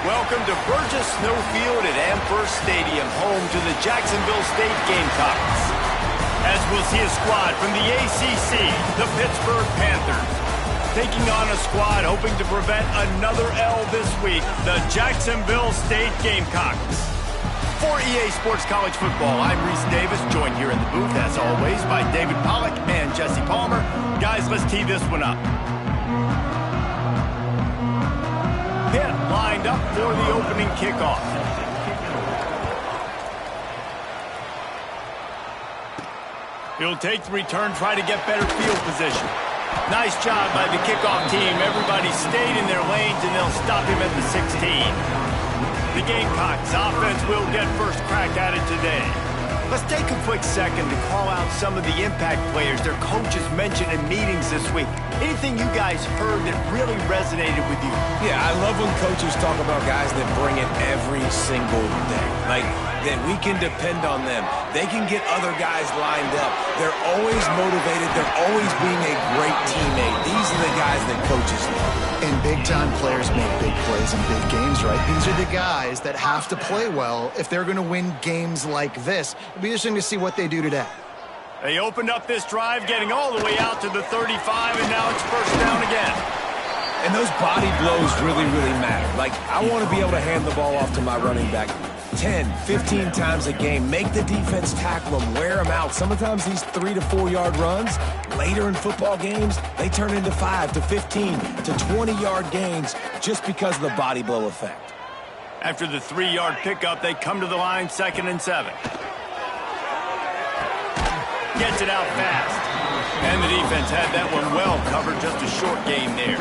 Welcome to Burgess Snowfield at Amherst Stadium, home to the Jacksonville State Gamecocks. As we'll see a squad from the ACC, the Pittsburgh Panthers, taking on a squad hoping to prevent another L this week, the Jacksonville State Gamecocks. For EA Sports College Football, I'm Reese Davis, joined here in the booth, as always, by David Pollack and Jesse Palmer. Guys, let's tee this one up. Pitt lined up for the opening kickoff. He'll take the return, try to get better field position. Nice job by the kickoff team. Everybody stayed in their lanes, and they'll stop him at the 16. The Gamecocks offense will get first crack at it today. Let's take a quick second to call out some of the impact players their coaches mentioned in meetings this week. Anything you guys heard that really resonated with you? Yeah, I love when coaches talk about guys that bring it every single day. Like, that we can depend on them. They can get other guys lined up. They're always motivated. They're always being a great teammate. These are the guys that coaches love. And big-time players make big plays in big games, right? These are the guys that have to play well if they're going to win games like this. It'll be interesting to see what they do today. They opened up this drive, getting all the way out to the 35, and now it's first down again. And those body blows really, really matter. Like, I want to be able to hand the ball off to my running back 10, 15 times a game. Make the defense tackle them, wear them out. Sometimes these 3 to 4 yard runs, later in football games, they turn into 5 to 15 to 20-yard gains just because of the body blow effect. After the 3-yard pickup, they come to the line, 2nd and 7. Gets it out fast. And the defense had that one well covered, just a short gain there.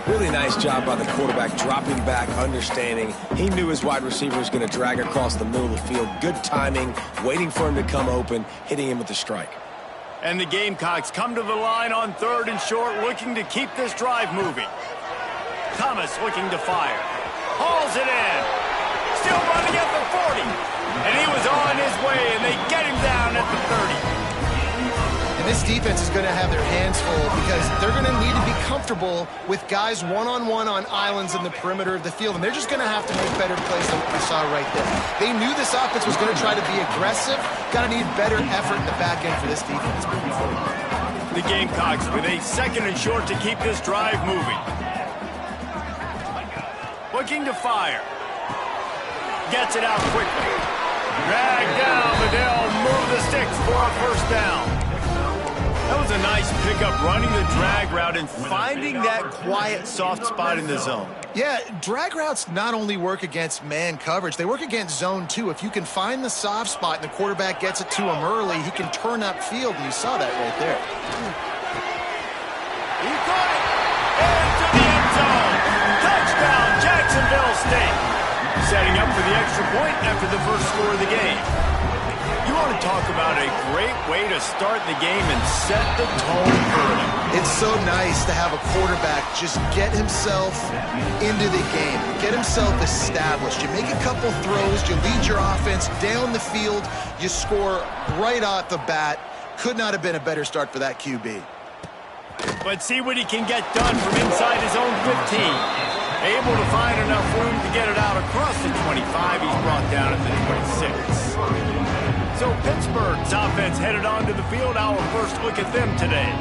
Really nice job by the quarterback, dropping back, understanding. He knew his wide receiver was going to drag across the middle of the field. Good timing, waiting for him to come open, hitting him with the strike. And the Gamecocks come to the line on 3rd and short, looking to keep this drive moving. Thomas looking to fire. Hauls it in. Still running at the 40. And he was on his way, and they get him down at the 30. And this defense is going to have their hands full because they're going to need to be comfortable with guys one-on-one on islands in the perimeter of the field, and they're just going to have to make better plays than what we saw right there. They knew this offense was going to try to be aggressive. Got to need better effort in the back end for this defense moving forward. The Gamecocks with a 2nd and short to keep this drive moving. Looking to fire. Gets it out quickly. Drag down, but they'll move the sticks for a first down. That was a nice pickup, running the drag route and finding that quiet, soft spot in the zone. Yeah, drag routes not only work against man coverage, they work against zone too. If you can find the soft spot and the quarterback gets it to him early, he can turn upfield, and you saw that right there. He caught it! Into the end zone! Touchdown, Jacksonville State! Setting up for the extra point after the first score of the game. You want to talk about a great way to start the game and set the tone early. It's so nice to have a quarterback just get himself into the game, get himself established. You make a couple throws, you lead your offense down the field, you score right off the bat. Could not have been a better start for that QB. Let's see what he can get done from inside his own 15. Able to find enough room to get it out across the 25. He's brought down at the 26. So Pittsburgh's offense headed onto the field. Our first look at them today.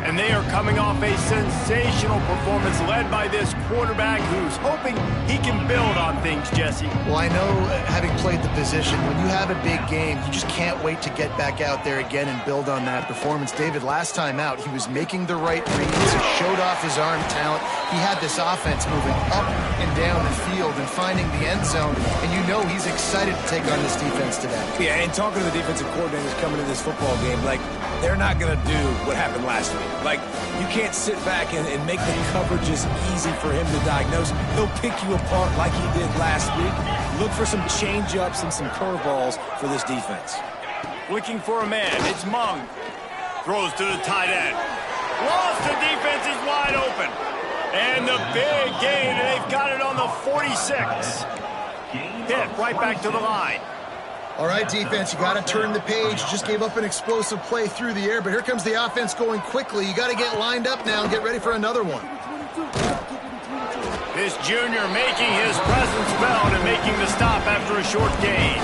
And they are coming off a sensational performance led by this quarterback who's hoping he can build on things, Jesse. Well, I know, having played the position, when you have a big game, you just can't wait to get back out there again and build on that performance. David, last time out, he was making the right reads. He showed off his arm talent. He had this offense moving up and down the field and finding the end zone. And you know he's excited to take on this defense today. Yeah, and talking to the defensive coordinators coming to this football game, like, they're not going to do what happened last week. Like, you can't sit back and make the coverages easy for him to diagnose. He'll pick you apart like he did last week. Look for some change-ups and some curveballs for this defense. Looking for a man. It's Mung. Throws to the tight end. Lost, the defense is wide open. And the big gain, and they've got it on the 46. Pitt right back to the line. All right, defense, you got to turn the page. Just gave up an explosive play through the air, but here comes the offense going quickly. You got to get lined up now and get ready for another one. This junior making his presence felt and making the stop after a short gain.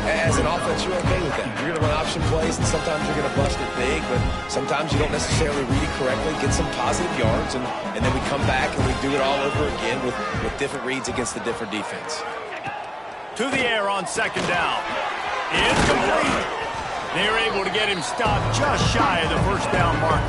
As an offense, you're okay with that. You're going to run option plays, and sometimes you're going to bust it big, but sometimes you don't necessarily read it correctly, get some positive yards, and then we come back and we do it all over again with different reads against the different defense. To the air on second down. It's complete. They're able to get him stopped just shy of the first down mark.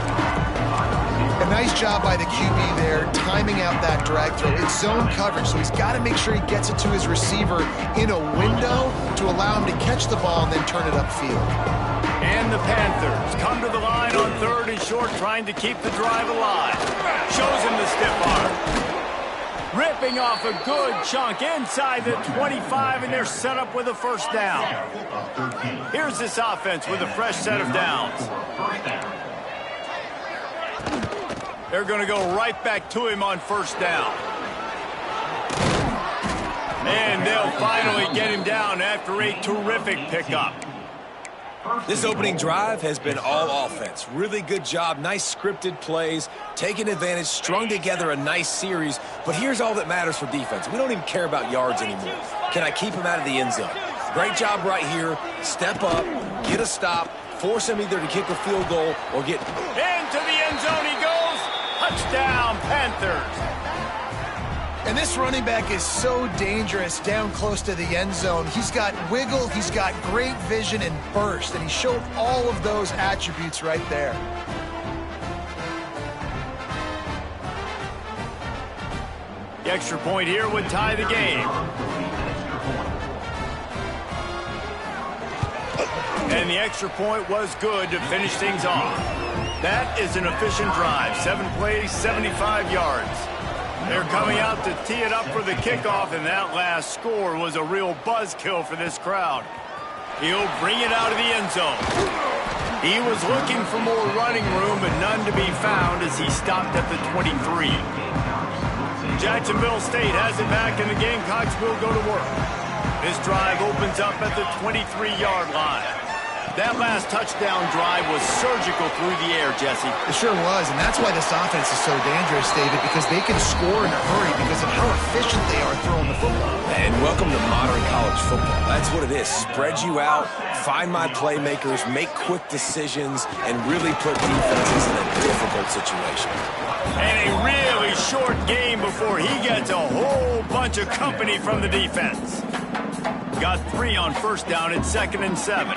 A nice job by the QB there, timing out that drag throw. It's zone coverage, so he's got to make sure he gets it to his receiver in a window to allow him to catch the ball and then turn it upfield. And the Panthers come to the line on 3rd and short, trying to keep the drive alive. Shows him the stiff arm. Ripping off a good chunk inside the 25, and they're set up with a first down. Here's this offense with a fresh set of downs. They're going to go right back to him on first down. And they'll finally get him down after a terrific pickup. This opening drive has been all offense. Really good job, nice scripted plays, taking advantage, strung together a nice series. But here's all that matters for defense. We don't even care about yards anymore. Can I keep him out of the end zone? Great job right here. Step up, get a stop, force him either to kick a field goal or get... Into the end zone he goes. Touchdown, Panthers. And this running back is so dangerous down close to the end zone. He's got wiggle, he's got great vision and burst, and he showed all of those attributes right there. The extra point here would tie the game. And the extra point was good to finish things off. That is an efficient drive. 7 plays, 75 yards. They're coming out to tee it up for the kickoff, and that last score was a real buzzkill for this crowd. He'll bring it out of the end zone. He was looking for more running room, but none to be found as he stopped at the 23. Jacksonville State has it back, and the Gamecocks will go to work. This drive opens up at the 23-yard line. That last touchdown drive was surgical through the air, Jesse. It sure was, and that's why this offense is so dangerous, David, because they can score in a hurry because of how efficient they are throwing the football. And welcome to modern college football. That's what it is. Spread you out, find my playmakers, make quick decisions, and really put defenses in a difficult situation. And a really short game before he gets a whole bunch of company from the defense. Got 3 on first down at 2nd and 7.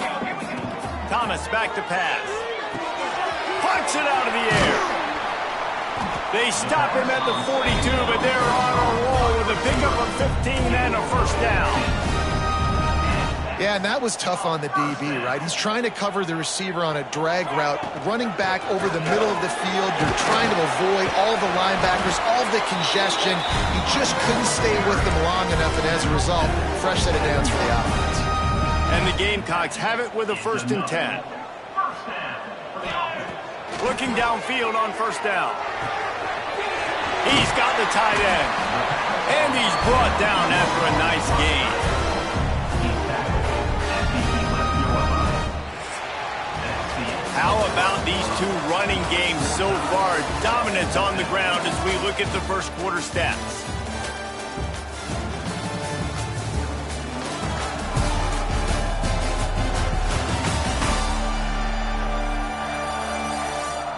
Thomas back to pass. Punts it out of the air. They stop him at the 42, but they're on a roll with a pickup of 15 and a first down. Yeah, and that was tough on the DB, right? He's trying to cover the receiver on a drag route, running back over the middle of the field. You're trying to avoid all the linebackers, all the congestion. He just couldn't stay with them long enough, and as a result, fresh set of downs for the offense. And the Gamecocks have it with a 1st and 10. Looking downfield on first down. He's got the tight end. And he's brought down after a nice gain. How about these two running games so far? Dominance on the ground as we look at the first quarter stats.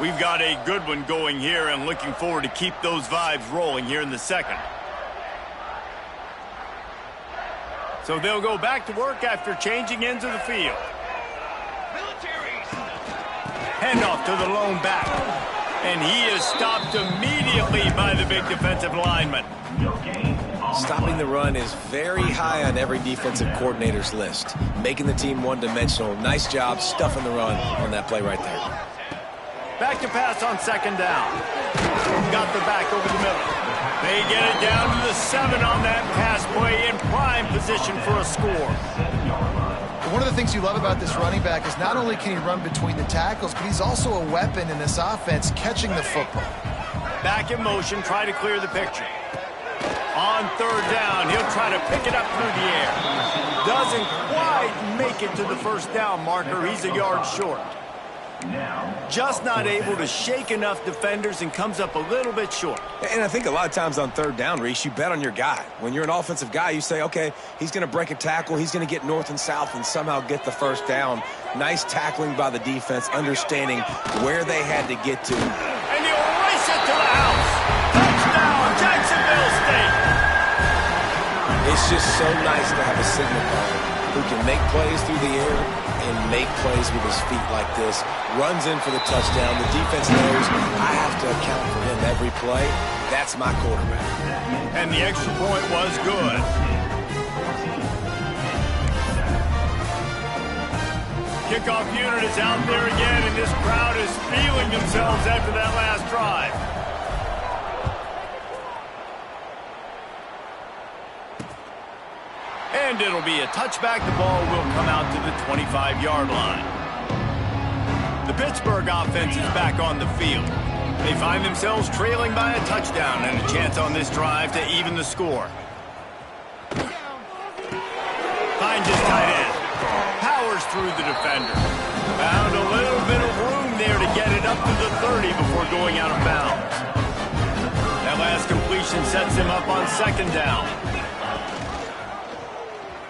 We've got a good one going here and looking forward to keep those vibes rolling here in the second. So they'll go back to work after changing ends of the field. Handoff to the lone back. And he is stopped immediately by the big defensive lineman. Stopping the run is very high on every defensive coordinator's list. Making the team one-dimensional. Nice job stuffing the run on that play right there. Back to pass on second down. Got the back over the middle. They get it down to the 7 on that pass play in prime position for a score. One of the things you love about this running back is not only can he run between the tackles, but he's also a weapon in this offense catching the football. Back in motion, try to clear the picture. On third down, he'll try to pick it up through the air. Doesn't quite make it to the first down marker. He's a yard short. Just not able to shake enough defenders and comes up a little bit short. And I think a lot of times on third down, Reese, you bet on your guy. When you're an offensive guy, you say, okay, he's going to break a tackle, he's going to get north and south and somehow get the first down. Nice tackling by the defense, understanding where they had to get to. And he'll race it to the house. Touchdown, Jacksonville State. It's just so nice to have a signal caller who can make plays through the air and make plays with his feet like this. Runs in for the touchdown. The defense knows I have to account for him every play. That's my quarterback. And the extra point was good. Kickoff unit is out there again, and this crowd is feeling themselves after that last drive. And it'll be a touchback. The ball will come out to the 25-yard line. The Pittsburgh offense is back on the field. They find themselves trailing by a touchdown and a chance on this drive to even the score. Finds his tight end. Powers through the defender. Found a little bit of room there to get it up to the 30 before going out of bounds. That last completion sets him up on second down.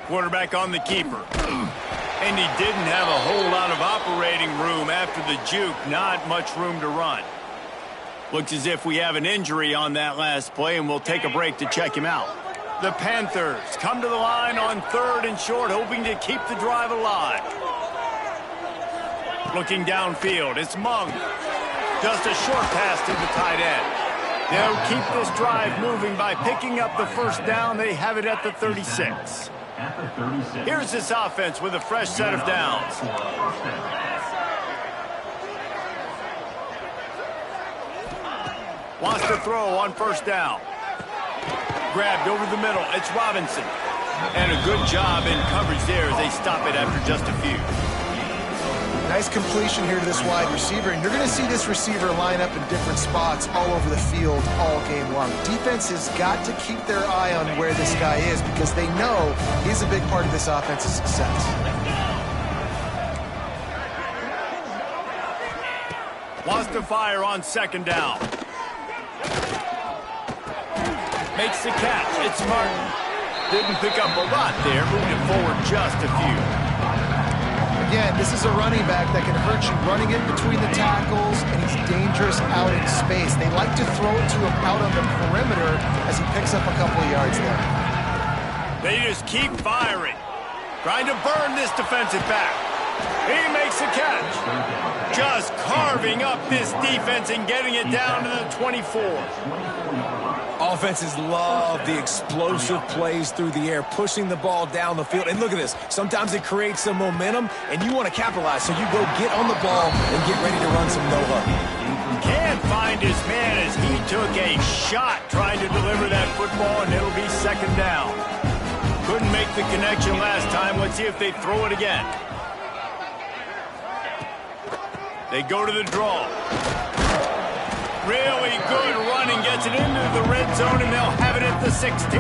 Quarterback on the keeper. And he didn't have a whole lot of operating room after the juke. Not much room to run. Looks as if we have an injury on that last play, and we'll take a break to check him out. The Panthers come to the line on third and short, hoping to keep the drive alive. Looking downfield, it's Mung. Just a short pass to the tight end. They'll keep this drive moving by picking up the first down. They have it at the 36. Here's this offense with a fresh set of downs. Wants to throw on first down. Grabbed over the middle. It's Robinson. And a good job in coverage there as they stop it after just a few. Nice completion here to this wide receiver, and you're going to see this receiver line up in different spots all over the field all game long. Defense has got to keep their eye on where this guy is because they know he's a big part of this offense's success. Wants to fire on second down. Makes the catch. It's Martin. Didn't pick up a lot there. Moved it forward just a few. Again, this is a running back that can hurt you running it between the tackles, and he's dangerous out in space. They like to throw it to him out on the perimeter as he picks up a couple of yards there. They just keep firing. Trying to burn this defensive back. He makes a catch. Just carving up this defense and getting it down to the 24. Offenses love the explosive plays through the air, pushing the ball down the field. And look at this. Sometimes it creates some momentum, and you want to capitalize. So you go get on the ball and get ready to run some no-huddle. Can't find his man as he took a shot trying to deliver that football, and it'll be second down. Couldn't make the connection last time. Let's see if they throw it again. They go to the draw. Really good running, gets it into the red zone, and they'll have it at the 16.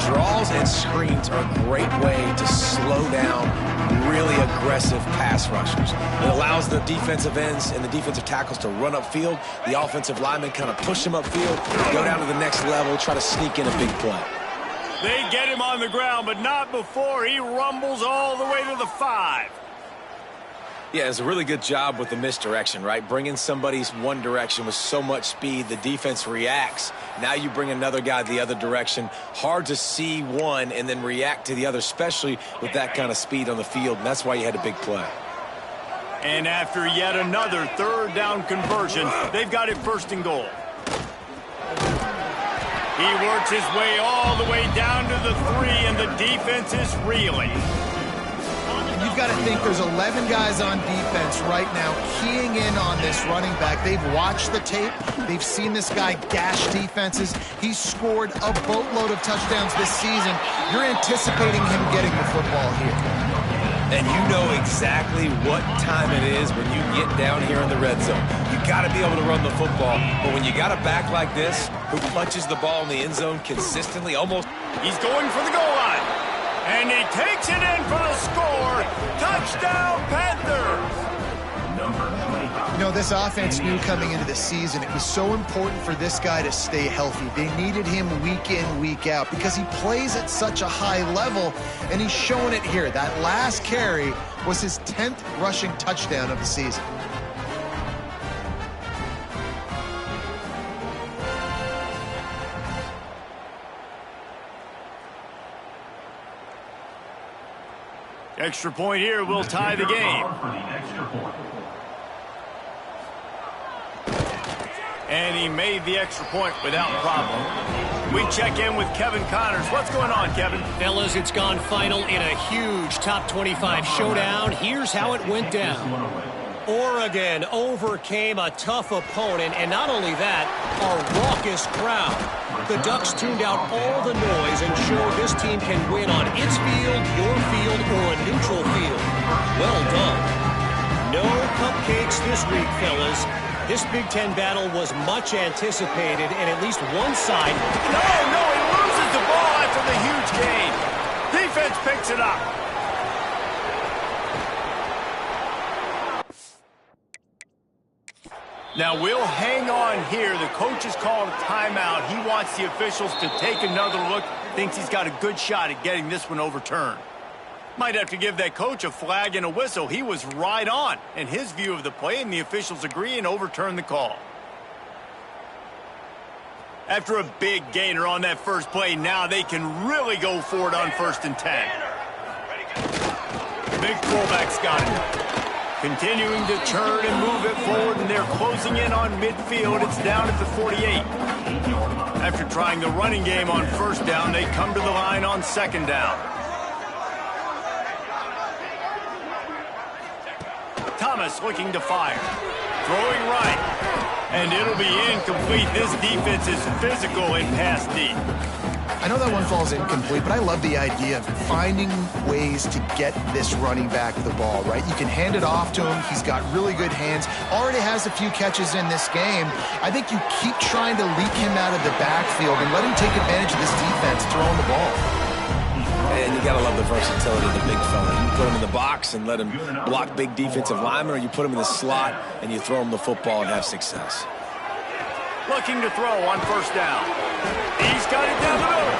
Draws and screens are a great way to slow down really aggressive pass rushers. It allows the defensive ends and the defensive tackles to run upfield. The offensive linemen kind of push them upfield, go down to the next level, try to sneak in a big play. They get him on the ground, but not before he rumbles all the way to the 5. Yeah, it's a really good job with the misdirection, right? Bringing somebody's one direction with so much speed, the defense reacts. Now you bring another guy the other direction. Hard to see one and then react to the other, especially with that kind of speed on the field, and that's why you had a big play. And after yet another third down conversion, they've got it first and goal. He works his way all the way down to the 3, and the defense is reeling. You've got to think there's 11 guys on defense right now keying in on this running back. They've watched the tape. They've seen this guy gash defenses. He's scored a boatload of touchdowns this season. You're anticipating him getting the football here. And you know exactly what time it is when you get down here in the red zone. You got to be able to run the football. But when you got a back like this who punches the ball in the end zone consistently, almost... He's going for the goal line. And he takes it in for the score. Touchdown, Panthers. You know, this offense knew coming into the season it was so important for this guy to stay healthy. They needed him week in, week out because he plays at such a high level, and he's showing it here. That last carry was his 10th rushing touchdown of the season. Extra point here will tie the game. And he made the extra point without problem. We check in with Kevin Connors. What's going on, Kevin? Fellas, it's gone final in a huge top 25 showdown. Here's how it went down. Oregon overcame a tough opponent, and not only that, a raucous crowd. The Ducks tuned out all the noise and showed this team can win on its field, your field, or a neutral field. Well done. No cupcakes this week, fellas. This Big Ten battle was much anticipated, and at least one side... No, he loses the ball after the huge gain. Defense picks it up. Now, we'll hang on here. The coach has called a timeout. He wants the officials to take another look. Thinks he's got a good shot at getting this one overturned. Might have to give that coach a flag and a whistle. He was right on in his view of the play, and the officials agree and overturn the call. After a big gainer on that first play, now they can really go for it on 1st and 10. Big fullback's got it. Continuing to turn and move it forward, and they're closing in on midfield. It's down at the 48. After trying the running game on 1st down, they come to the line on 2nd down. Thomas looking to fire. Throwing right. And it'll be incomplete. This defense is physical and pass deep. I know that one falls incomplete, but I love the idea of finding ways to get this running back the ball, right? You can hand it off to him. He's got really good hands. Already has a few catches in this game. I think you keep trying to leak him out of the backfield and let him take advantage of this defense throwing the ball. And you got to love the versatility of the big fella. You put him in the box and let him block big defensive linemen, or you put him in the slot and you throw him the football and have success. Looking to throw on 1st down. He's got it down the middle.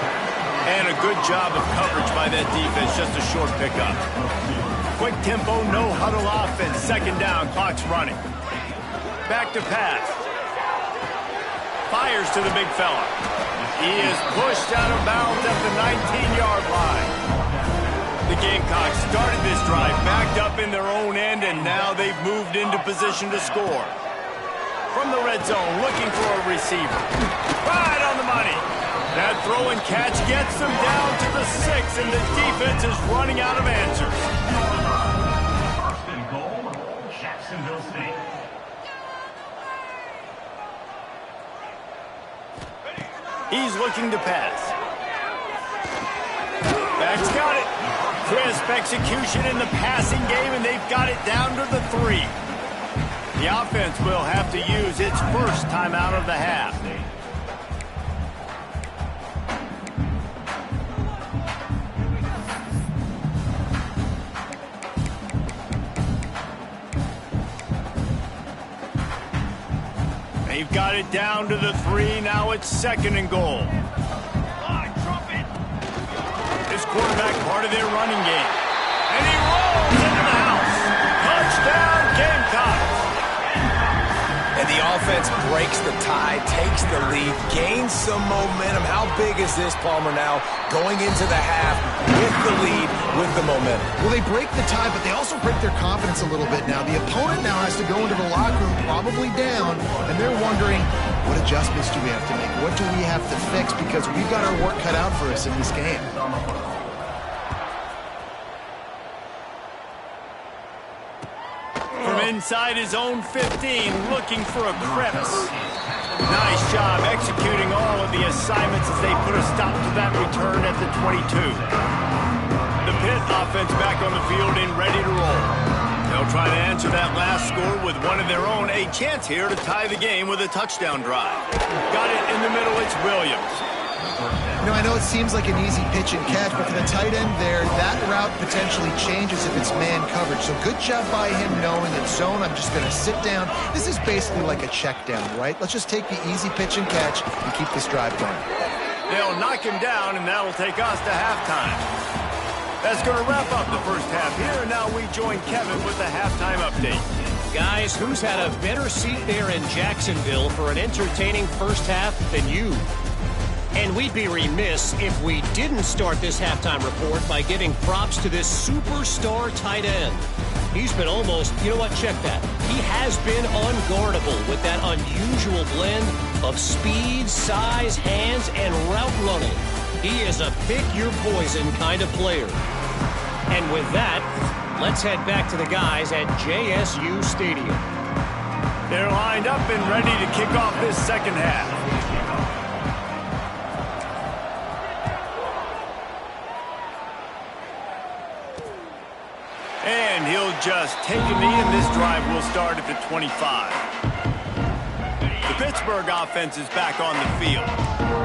And a good job of coverage by that defense. Just a short pickup. Quick tempo, no huddle offense. 2nd down, clock's running. Back to pass. Fires to the big fella. He is pushed out of bounds at the 19-yard line. The Gamecocks started this drive backed up in their own end, and now they've moved into position to score. From the red zone, looking for a receiver. Right on the money. That throw and catch gets them down to the 6, and the defense is running out of answers. Jacksonville State. He's looking to pass. Back's got it. Crisp execution in the passing game, and they've got it down to the 3. The offense will have to use its first timeout of the half. They've got it down to the 3. Now it's 2nd and goal. This quarterback part of their running game. And he rolls into the house. Touchdown, Gamecocks. And the offense breaks the tie, takes the lead, gains some momentum. How big is this, Palmer, now going into the half with the lead, with the momentum? Well, they break the tie, but they also break their confidence a little bit now. The opponent now has to go into the locker room probably down, and they're wondering, what adjustments do we have to make? What do we have to fix? Because we've got our work cut out for us in this game. Inside his own 15, looking for a crevice. Nice job executing all of the assignments as they put a stop to that return at the 22. The Pitt offense back on the field and ready to roll. They'll try to answer that last score with one of their own. A chance here to tie the game with a touchdown drive. Got it in the middle, it's Williams. You know, I know it seems like an easy pitch and catch, but for the tight end there, that route potentially changes if it's man coverage. So good job by him knowing it's zone. I'm just going to sit down. This is basically like a check down, right? Let's just take the easy pitch and catch and keep this drive going. They'll knock him down, and that'll take us to halftime. That's going to wrap up the first half here, and now we join Kevin with the halftime update. Guys, who's had a better seat there in Jacksonville for an entertaining first half than you? And we'd be remiss if we didn't start this halftime report by giving props to this superstar tight end. He's been almost, you know what, check that. He has been unguardable with that unusual blend of speed, size, hands, and route running. He is a pick-your-poison kind of player. And with that, let's head back to the guys at JSU Stadium. They're lined up and ready to kick off this second half. And he'll just take a knee, and this drive will start at the 25. The Pittsburgh offense is back on the field.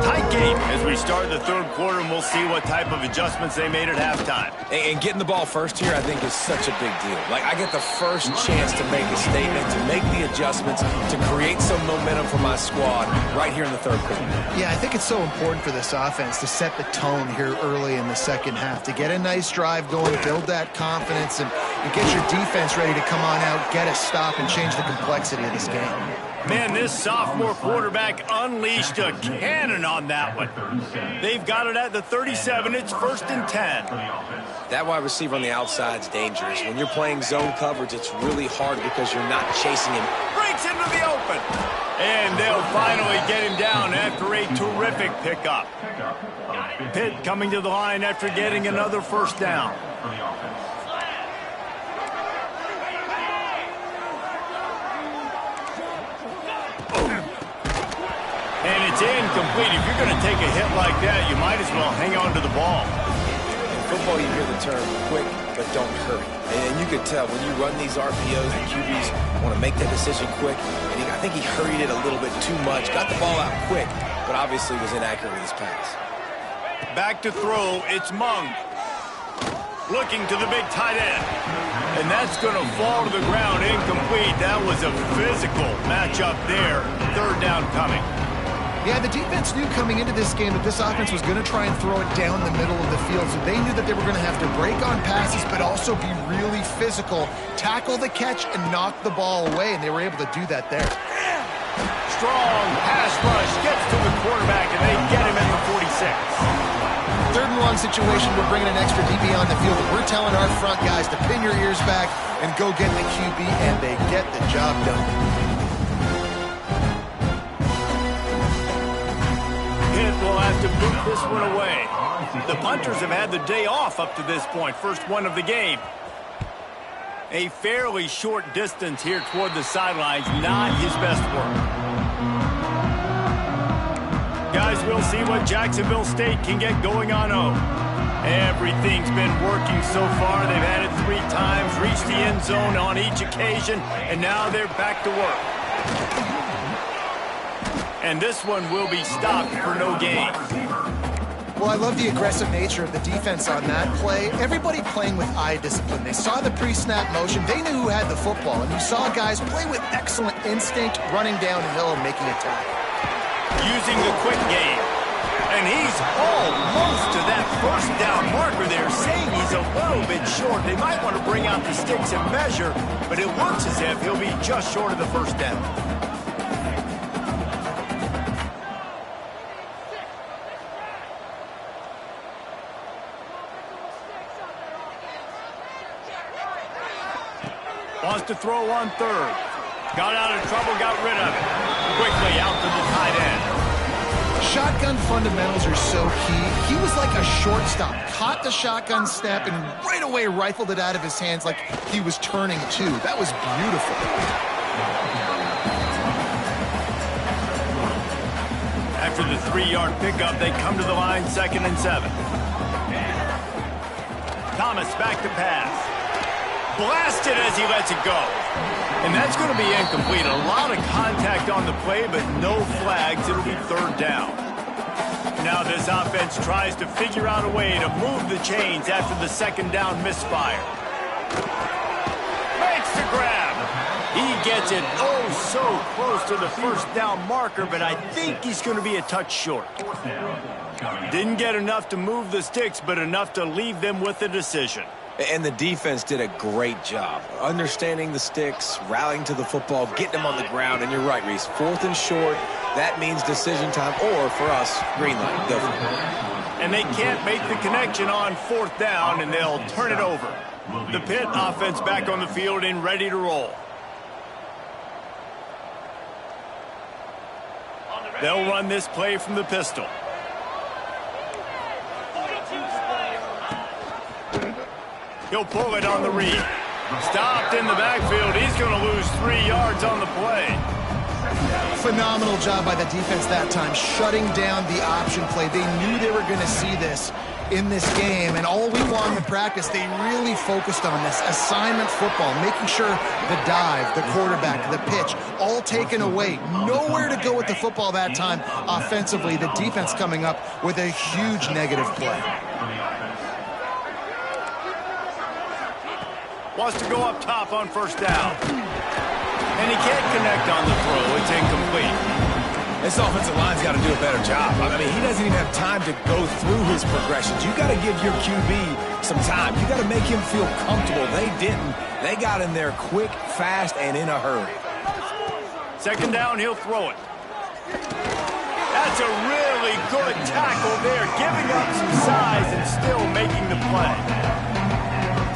Tight game as we start the third quarter, and we'll see what type of adjustments they made at halftime. And getting the ball first here, I think, is such a big deal. Like, I get the first chance to make a statement, to make the adjustments, to create some momentum for my squad right here in the third quarter. Yeah, I think it's so important for this offense to set the tone here early in the second half, to get a nice drive going, build that confidence, and get your defense ready to come on out, get a stop, and change the complexity of this game. Man, this sophomore quarterback unleashed a cannon on that one. They've got it at the 37. It's 1st and 10. That wide receiver on the outside is dangerous. When you're playing zone coverage, it's really hard because you're not chasing him. Breaks into the open. And they'll finally get him down after a terrific pickup. Pitt coming to the line after getting another first down. And it's incomplete. If you're going to take a hit like that, you might as well hang on to the ball. In football, you hear the term quick, but don't hurry. And you could tell when you run these RPOs, the QBs want to make that decision quick. And I think he hurried it a little bit too much. Got the ball out quick, but obviously was inaccurate with his pass. Back to throw. It's Mung. Looking to the big tight end. And that's going to fall to the ground incomplete. That was a physical matchup there. Third down coming. Yeah, the defense knew coming into this game that this offense was going to try and throw it down the middle of the field, so they knew that they were going to have to break on passes but also be really physical, tackle the catch, and knock the ball away, and they were able to do that there. Strong pass rush gets to the quarterback, and they get him at the 46. Third and long situation, we're bringing an extra DB on the field. We're telling our front guys to pin your ears back and go get the QB, and they get the job done. Pitt will have to boot this one away. The punters have had the day off up to this point. First one of the game. A fairly short distance here toward the sidelines. Not his best work. Guys, we'll see what Jacksonville State can get going on O. Everything's been working so far. They've had it 3 times, reached the end zone on each occasion, and now they're back to work. And this one will be stopped for no gain. Well, I love the aggressive nature of the defense on that play. Everybody playing with eye discipline. They saw the pre-snap motion. They knew who had the football. And you saw guys play with excellent instinct, running downhill and making a tackle. Using the quick game. And he's almost to that first down marker there, saying he's a little bit short. They might want to bring out the sticks and measure, but it looks as if he'll be just short of the first down. Wants to throw on third. Got out of trouble, got rid of it. Quickly out to the tight end. Shotgun fundamentals are so key. He was like a shortstop. Caught the shotgun snap and right away rifled it out of his hands like he was turning too. That was beautiful. After the 3-yard pickup, they come to the line 2nd and 7. Thomas back to pass. Blasted as he lets it go. And that's going to be incomplete. A lot of contact on the play, but no flags. It'll be 3rd down. Now this offense tries to figure out a way to move the chains after the second down misfire. Makes the grab. He gets it so close to the first down marker, but I think he's going to be a touch short. Didn't get enough to move the sticks, but enough to leave them with a decision. And the defense did a great job understanding the sticks, rallying to the football, getting them on the ground. And you're right, Reese, 4th and short, that means decision time, or for us, green light, go for it. And they can't make the connection on 4th down, and they'll turn it over. The Pitt offense back on the field and ready to roll. They'll run this play from the pistol. He'll pull it on the read. Stopped in the backfield. He's going to lose 3 yards on the play. Phenomenal job by the defense that time, shutting down the option play. They knew they were going to see this in this game, and all week long in practice, they really focused on this assignment football, making sure the dive, the quarterback, the pitch, all taken away. Nowhere to go with the football that time offensively. The defense coming up with a huge negative play. Wants to go up top on 1st down. And he can't connect on the throw. It's incomplete. This offensive line's got to do a better job. I mean, he doesn't even have time to go through his progressions. You got to give your QB some time. You got to make him feel comfortable. They didn't. They got in there quick, fast, and in a hurry. 2nd down, he'll throw it. That's a really good tackle there, giving up some size and still making the play.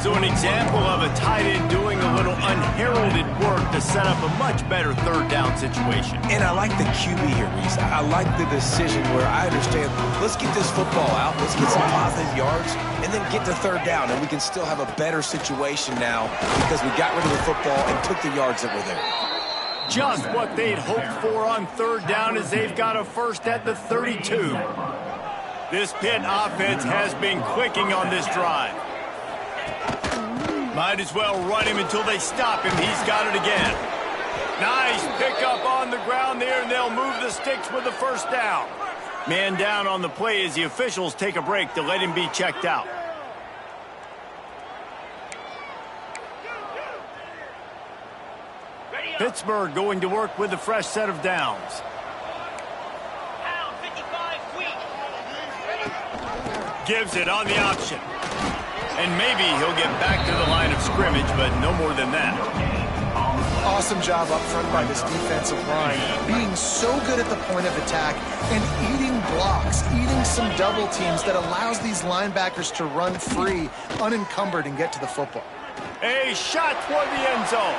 So an example of a tight end doing a little unheralded work to set up a much better 3rd down situation. And I like the QB here, Reese. I like the decision where I understand, let's get this football out, let's get some positive yards, and then get to 3rd down, and we can still have a better situation now because we got rid of the football and took the yards that were there. Just what they'd hoped for on 3rd down as they've got a first at the 32. This Pitt offense has been clicking on this drive. Might as well run him until they stop him. He's got it again. Nice pickup on the ground there, and they'll move the sticks with the 1st down. Man down on the play as the officials take a break to let him be checked out. Pittsburgh going to work with a fresh set of downs. Gives it on the option. And maybe he'll get back to the line of scrimmage, but no more than that. Awesome job up front by this defensive line, being so good at the point of attack and eating blocks, eating some double teams that allows these linebackers to run free, unencumbered, and get to the football. A shot toward the end zone.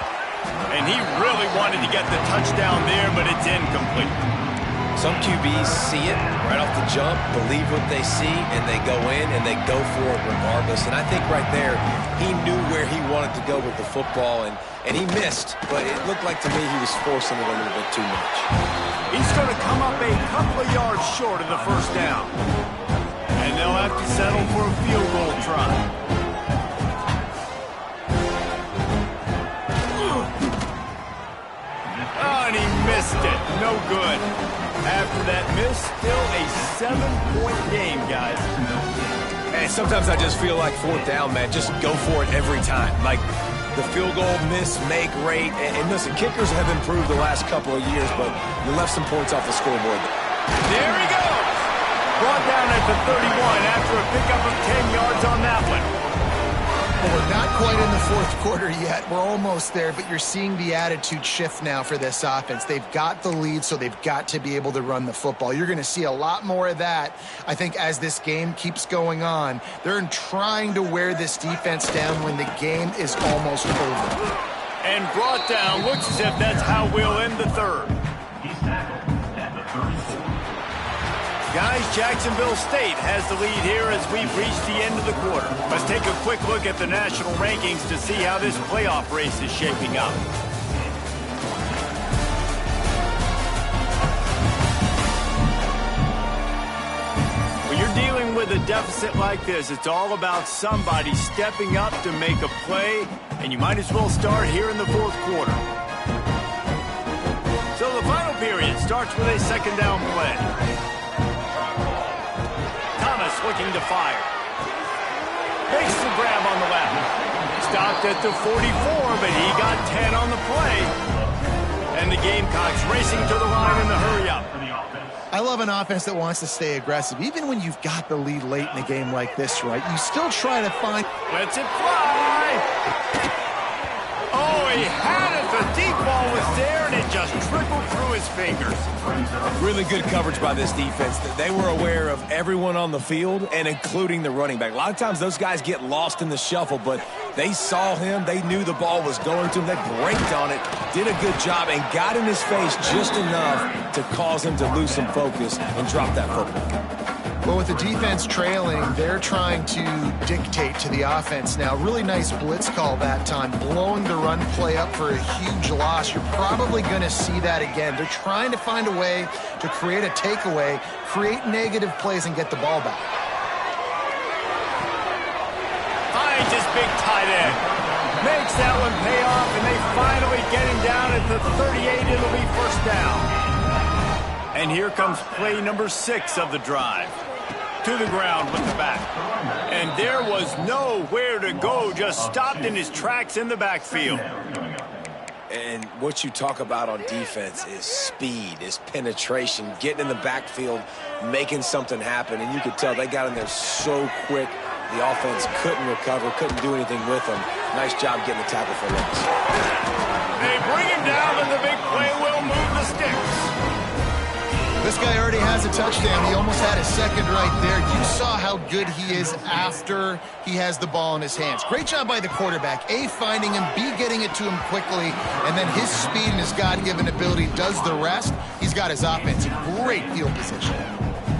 And he really wanted to get the touchdown there, but it's incomplete. Some QBs see it right off the jump, believe what they see, and they go in and they go for it regardless. And I think right there, he knew where he wanted to go with the football, and he missed, but it looked like to me he was forcing it a little bit too much. He's going to come up a couple of yards short of the 1st down. And they'll have to settle for a field goal try. Oh, and he missed it. No good. After that miss, still a 7-point game, guys. And sometimes I just feel like 4th down, man, just go for it every time. Like the field goal miss, make rate. And listen, kickers have improved the last couple of years, but you left some points off the scoreboard. There he goes. Brought down at the 31 after a pickup of 10 yards on that one. Well, we're not quite in the 4th quarter yet. We're almost there, but you're seeing the attitude shift now for this offense. They've got the lead, so they've got to be able to run the football. You're going to see a lot more of that, I think, as this game keeps going on. They're trying to wear this defense down when the game is almost over. And brought down. Looks as if that's how we'll end the 3rd. Guys, Jacksonville State has the lead here as we've reached the end of the quarter. Let's take a quick look at the national rankings to see how this playoff race is shaping up. When you're dealing with a deficit like this, it's all about somebody stepping up to make a play, and you might as well start here in the 4th quarter. So the final period starts with a 2nd down play. Jax looking to fire. Makes the grab on the left. Stopped at the 44, but he got 10 on the play. And the Gamecocks racing to the line in the hurry-up. I love an offense that wants to stay aggressive. Even when you've got the lead late in a game like this, right, you still try to find... Lets it fly! Oh, he had it! The deep ball was there, and it just trickled through his fingers. Really good coverage by this defense. They were aware of everyone on the field, and including the running back. A lot of times those guys get lost in the shuffle, but they saw him. They knew the ball was going to him. They braked on it, did a good job, and got in his face just enough to cause him to lose some focus and drop that football. Well, with the defense trailing, they're trying to dictate to the offense now. Really nice blitz call that time, blowing the run play up for a huge loss. You're probably going to see that again. They're trying to find a way to create a takeaway, create negative plays, and get the ball back. Finds his big tight end. Makes that one pay off, and they finally get him down at the 38. It'll be first down. And here comes play number 6 of the drive. To the ground with the back. And there was nowhere to go, just stopped in his tracks in the backfield. And what you talk about on defense is speed, is penetration, getting in the backfield, making something happen. And you could tell they got in there so quick, the offense couldn't recover, couldn't do anything with them. Nice job getting the tackle for loss. They bring him down, and the big play will move the sticks. This guy already has a touchdown. He almost had a second right there. You saw how good he is after he has the ball in his hands. Great job by the quarterback. A, finding him, B, getting it to him quickly, and then his speed and his God-given ability does the rest. He's got his offense in great field position.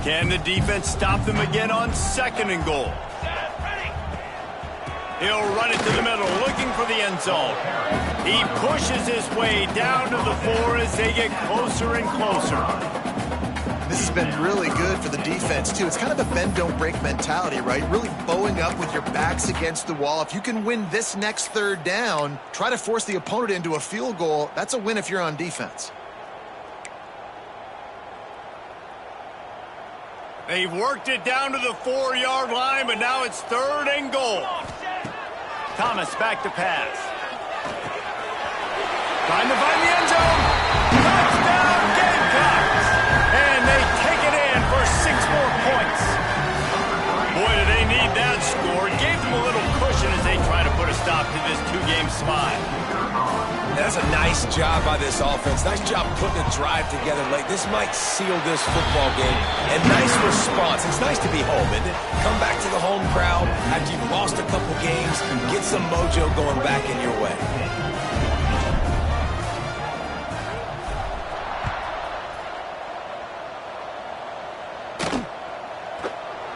Can the defense stop them again on 2nd and goal? He'll run it to the middle, looking for the end zone. He pushes his way down to the 4 as they get closer and closer. This has been really good for the defense, too. It's kind of a bend-don't-break mentality, right? Really bowing up with your backs against the wall. If you can win this next 3rd down, try to force the opponent into a field goal. That's a win if you're on defense. They've worked it down to the 4-yard line, but now it's 3rd and goal. Thomas back to pass. Trying to find the end zone. Touchdown, Gamecocks! And they take it in for 6 more points. Boy, do they need that score. Gave them a little cushion as they try to put a stop to this 2-game slide. That's a nice job by this offense. Nice job putting a drive together late. This might seal this football game. And nice response. It's nice to be home, isn't it? Come back to the home crowd after you've lost a couple games. Get some mojo going back in your way.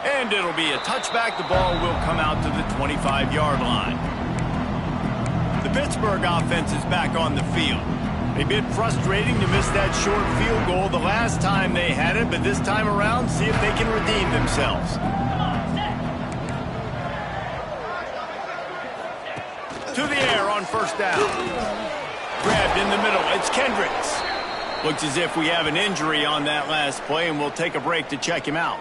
And it'll be a touchback. The ball will come out to the 25-yard line. The Pittsburgh offense is back on the field. They've been frustrating to miss that short field goal the last time they had it, but this time around, see if they can redeem themselves. To the air on 1st down. Grabbed in the middle. It's Kendricks. Looks as if we have an injury on that last play, and we'll take a break to check him out.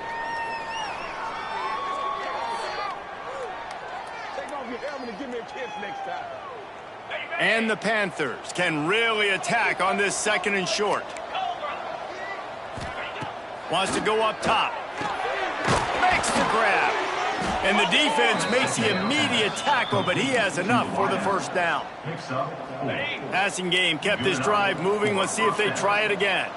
And the Panthers can really attack on this 2nd and short. Wants to go up top. Makes the grab. And the defense makes the immediate tackle, but he has enough for the 1st down. Passing game kept this drive moving. Let's see if they try it again.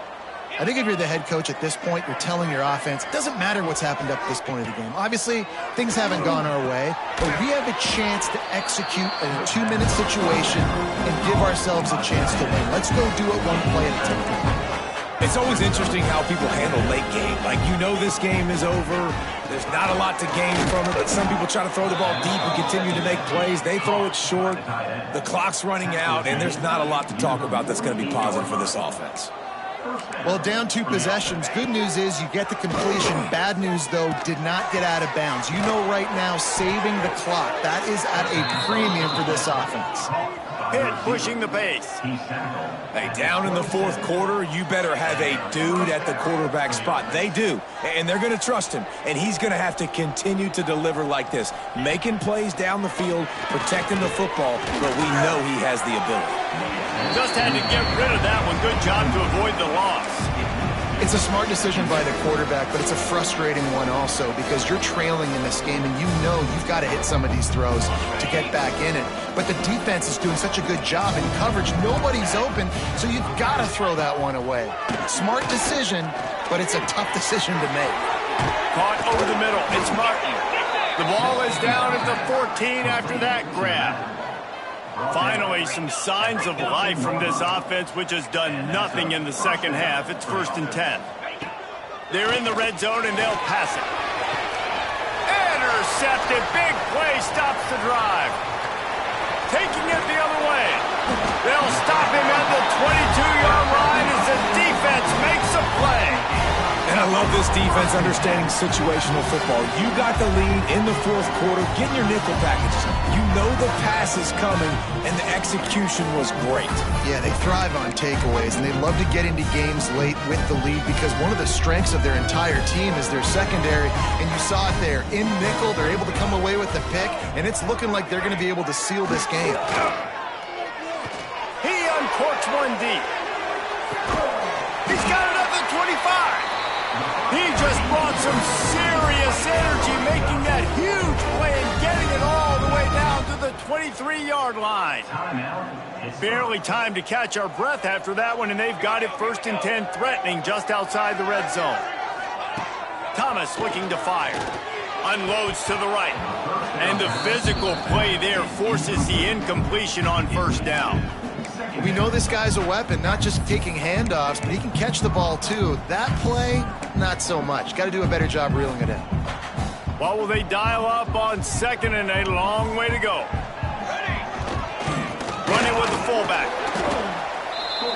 I think if you're the head coach at this point, you're telling your offense, it doesn't matter what's happened up to this point of the game. Obviously, things haven't gone our way, but we have a chance to execute a 2-minute situation and give ourselves a chance to win. Let's go do it one play at a time. It's always interesting how people handle late game. Like, you know this game is over. There's not a lot to gain from it, but some people try to throw the ball deep and continue to make plays. They throw it short. The clock's running out, and there's not a lot to talk about that's going to be positive for this offense. Well, down 2 possessions. Good news is you get the completion. Bad news, though, did not get out of bounds. You know right now, saving the clock, that is at a premium for this offense. Pitt pushing the pace. Hey, down in the fourth quarter, you better have a dude at the quarterback spot. They do, and they're going to trust him, and he's going to have to continue to deliver like this, making plays down the field, protecting the football, but we know he has the ability. Just had to get rid of that one. Good job to avoid the loss. It's a smart decision by the quarterback, but it's a frustrating one also because you're trailing in this game and you know you've got to hit some of these throws to get back in it. But the defense is doing such a good job in coverage. Nobody's open, so you've got to throw that one away. Smart decision, but it's a tough decision to make. Caught over the middle. It's Martin. The ball is down at the 14 after that grab. Finally, some signs of life from this offense, which has done nothing in the second half. It's 1st and 10. They're in the red zone, and they'll pass it. Intercepted. Big play stops the drive. Taking it the other way. They'll stop him at the 22-yard line as the defense makes a play. And I love this defense understanding situational football. You got the lead in the fourth quarter, getting your nickel packages. You know the pass is coming, and the execution was great. Yeah, they thrive on takeaways, and they love to get into games late with the lead because one of the strengths of their entire team is their secondary, and you saw it there. In nickel, they're able to come away with the pick, and it's looking like they're going to be able to seal this game. He uncorks one deep. He's got it at the 25. He just brought some serious energy, making that huge play and getting it all the way down to the 23-yard line. Barely time to catch our breath after that one, and they've got it 1st and 10, threatening just outside the red zone. Thomas looking to fire. Unloads to the right. And the physical play there forces the incompletion on 1st down. We know this guy's a weapon, not just taking handoffs, but he can catch the ball too. That play, not so much. Got to do a better job reeling it in. What will they dial up on 2nd and a long way to go? Running with the fullback.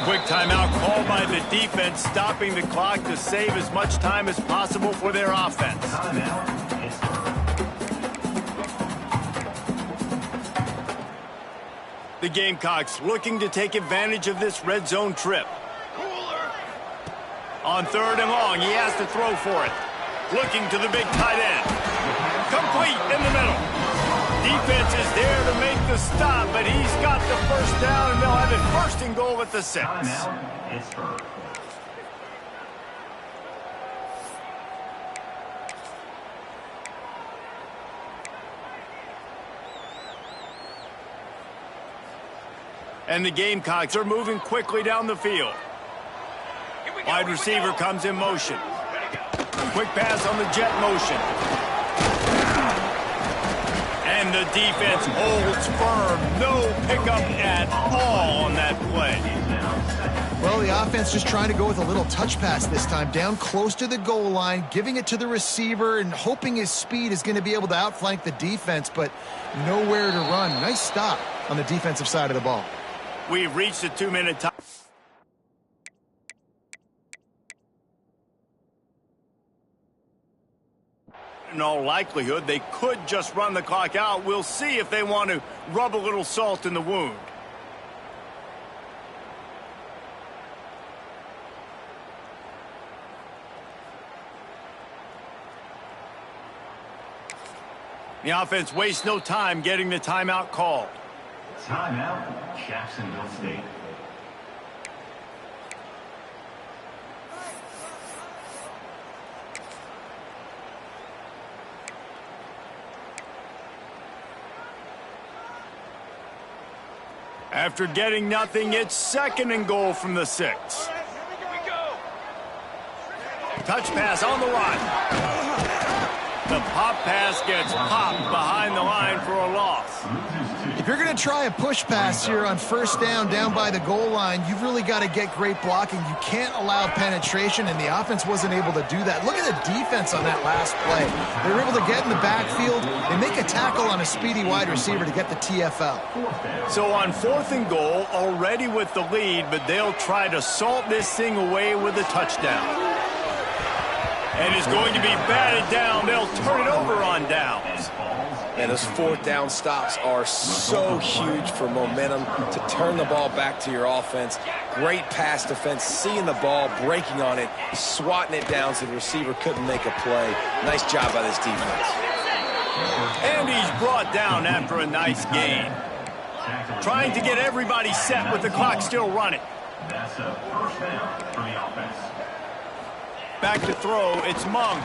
Quick timeout called by the defense, stopping the clock to save as much time as possible for their offense. The Gamecocks looking to take advantage of this red zone trip. On 3rd and long, he has to throw for it. Looking to the big tight end. Complete in the middle. Defense is there to make the stop, but he's got the 1st down, and they'll have it 1st and goal at the 6. And the Gamecocks are moving quickly down the field. Wide receiver comes in motion. Quick pass on the jet motion. And the defense holds firm. No pickup at all on that play. Well, the offense just trying to go with a little touch pass this time. Down close to the goal line, giving it to the receiver and hoping his speed is going to be able to outflank the defense, but nowhere to run. Nice stop on the defensive side of the ball. We've reached the 2-minute time. In all likelihood, they could just run the clock out. We'll see if they want to rub a little salt in the wound. The offense wastes no time getting the timeout called. Timeout, Jacksonville State. After getting nothing, it's 2nd and goal from the 6. Touch pass on the run. The pop pass gets popped behind the line for a loss. If you're going to try a push pass here on 1st down by the goal line, you've really got to get great blocking. You can't allow penetration, and the offense wasn't able to do that. Look at the defense on that last play. They were able to get in the backfield and make a tackle on a speedy wide receiver to get the TFL. So on 4th and goal, already with the lead, but they'll try to salt this thing away with a touchdown. And is going to be batted down. They'll turn it over on downs. Man, those fourth down stops are so huge for momentum to turn the ball back to your offense. Great pass defense, seeing the ball, breaking on it, swatting it down so the receiver couldn't make a play. Nice job by this defense. And he's brought down after a nice gain. Trying to get everybody set with the clock still running. That's a first down for the offense. Back to throw, it's Mung.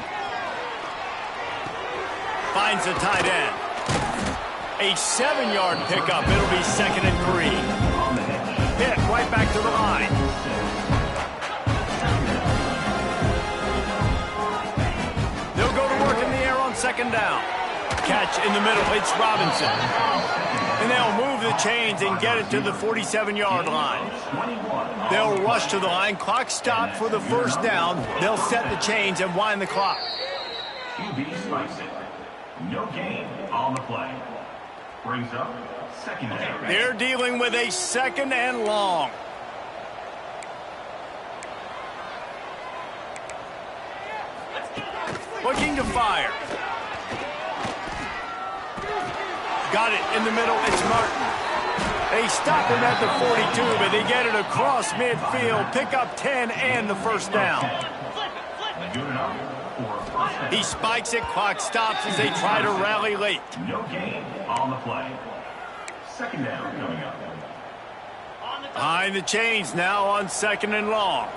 Finds the tight end. A 7-yard pickup. It'll be 2nd and 3. Pitt right back to the line. They'll go to work in the air on 2nd down. Catch in the middle. It's Robinson. And they'll move the chains and get it to the 47-yard line. They'll rush to the line. Clock stopped for the first down. They'll set the chains and wind the clock. QB strikes it. No gain on the play. Brings up 2nd down. They're dealing with a 2nd and long. Looking to fire. Got it in the middle. It's Martin. They stop him at the 42, but they get it across midfield. Pick up 10 and the first down. Good enough for a first down. He spikes it. Clock stops as they try to rally late. No gain on the play. 2nd down coming up. Behind the chains now on 2nd and long.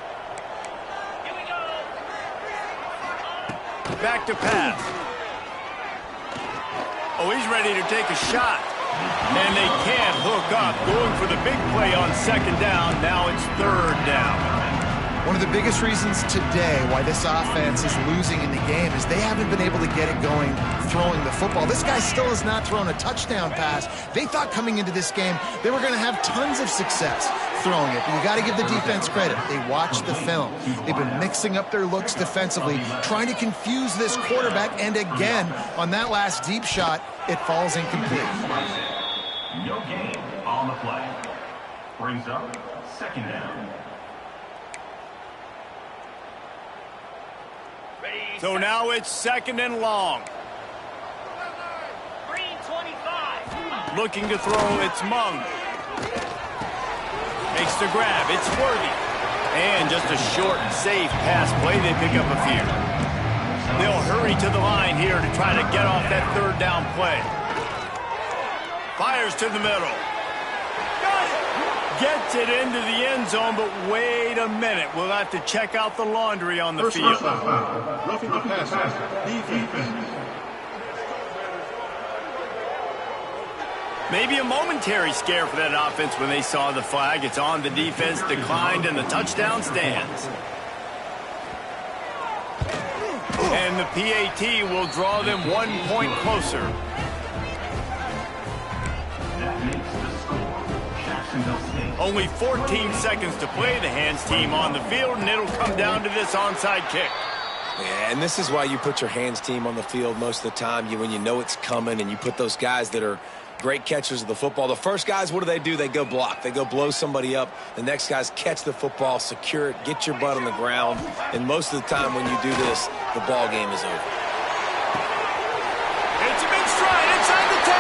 Back to pass. Oh, he's ready to take a shot. And they can't hook up. Going for the big play on 2nd down. Now it's 3rd down. One of the biggest reasons today why this offense is losing in the game is they haven't been able to get it going throwing the football. This guy still has not thrown a touchdown pass. They thought coming into this game they were going to have tons of success throwing it. But you got to give the defense credit. They watched the film. They've been mixing up their looks defensively, trying to confuse this quarterback. And again, on that last deep shot, it falls incomplete. No gain on the play. Brings up 2nd down. So now it's 2nd and long. Green 25. Looking to throw, it's Mung. Makes the grab, it's Worthy. And just a short and safe pass play, they pick up a few. They'll hurry to the line here to try to get off that 3rd down play. Fires to the middle. Gets it into the end zone, but wait a minute. We'll have to check out the laundry on the field. Roughing the passer. Defense. Maybe a momentary scare for that offense when they saw the flag. It's on the defense, declined, and the touchdown stands. And the PAT will draw them 1 point closer. That makes the score. Jacksonville State. Only 14 seconds to play. The hands team on the field, and it'll come down to this onside kick. Yeah, and this is why you put your hands team on the field most of the time. When you know it's coming, and you put those guys that are great catchers of the football. The first guys, what do? They go block. They go blow somebody up. The next guys catch the football, secure it, get your butt on the ground. And most of the time when you do this, the ball game is over. It's a big stride inside the 10.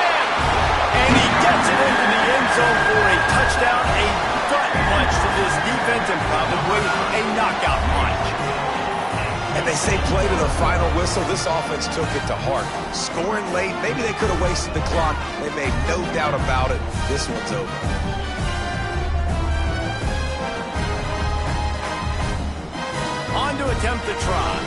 And he gets it into the end zone for a touchdown, a gut punch to this defense, and probably a knockout punch. And they say play to the final whistle. This offense took it to heart. Scoring late, maybe they could have wasted the clock. They made no doubt about it. This one's over. On to attempt the try.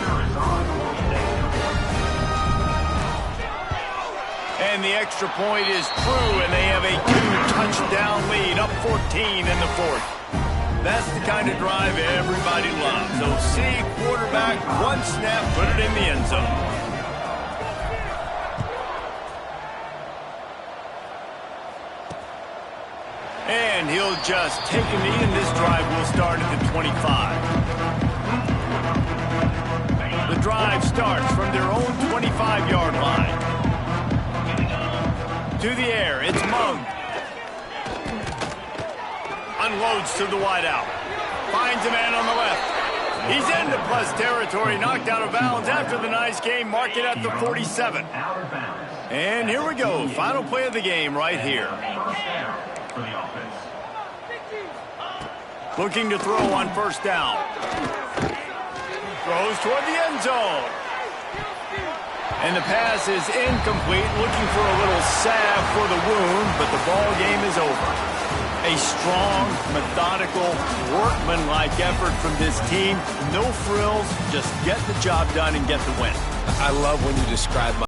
And the extra point is true, and they have a 2-touchdown lead, up 14 in the 4th. That's the kind of drive everybody loves. OC, quarterback, one snap, put it in the end zone. And he'll just take a knee, and this drive will start at the 25. The drive starts from their own 25-yard line. To the air, it's Mung. Unloads to the wideout. Finds a man on the left. He's into plus territory, knocked out of bounds after the nice game. Mark it at the 47. Out of bounds. And here we go. Final play of the game right here. First down for the offense. Looking to throw on first down. Throws toward the end zone. And the pass is incomplete. Looking for a little salve for the wound, but the ball game is over. A strong, methodical, workmanlike effort from this team. No frills, just get the job done and get the win. I love when you describe